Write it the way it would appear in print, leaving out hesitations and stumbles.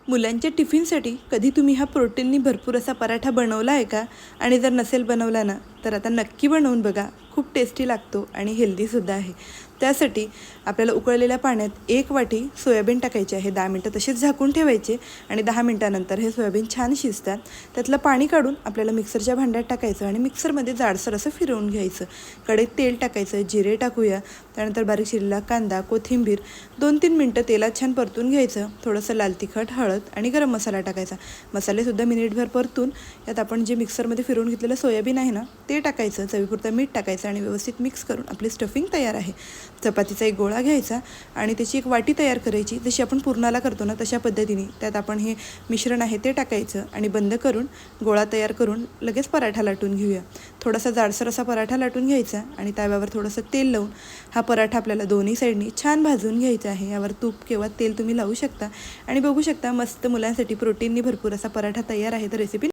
मुलांच्या टिफिनसाठी कधी तुम्ही हा प्रोटीननी भरपूर असा पराठा बनवला आहे का? आणि जर नसेल बनवला ना तर आता नक्की बनवून बघा. खूप टेस्टी लागतो आणि हेल्दीसुद्धा आहे. त्यासाठी आपल्याला उकळलेल्या पाण्यात 1 वाटी सोयाबीन टाकायचे आहे. 10 मिनटं तसेच झाकून ठेवायचे आणि 10 मिनटानंतर हे सोयाबीन छान शिजतात. त्यातलं पाणी काढून आपल्याला मिक्सरच्या भांड्यात टाकायचं आणि मिक्सरमध्ये जाडसर असं फिरवून घ्यायचं. कढईत तेल टाकायचं, जिरे टाकूया, त्यानंतर बारीक चिरलेला कांदा, कोथिंबीर 2-3 मिनटं तेलात छान परतून घ्यायचं. थोडंसं लाल तिखट, हळद आणि गरम मसाला टाकायचा. मसालेसुद्धा मिनिटभर परतून यात आपण जे मिक्सरमध्ये फिरवून घेतलेलं सोयाबीन आहे ना ते टाकायचं. चवीपुरतं मीठ टाकायचं आणि व्यवस्थित मिक्स करून आपली स्टफिंग तयार आहे. चपातीचा एक गोळा घ्यायचा आणि त्याची एक वाटी तयार करायची. जशी आपण पुरणाला करतो ना तशा पद्धतीने त्यात आपण हे मिश्रण आहे ते टाकायचं आणि बंद करून गोळा तयार करून लगेच पराठा लाटून घेऊया. थोडासा जाडसर असा पराठा लाटून घ्यायचा आणि तव्यावर थोडंसं तेल लावून हा पराठा आपल्याला दोन्ही साईडनी छान भाजून घ्यायचा आहे. यावर तूप किंवा तेल तुम्ही लावू शकता आणि बघू शकता मस्त मुलांसाठी प्रोटीननी भरपूर असा पराठा तयार आहे. तर रेसिपी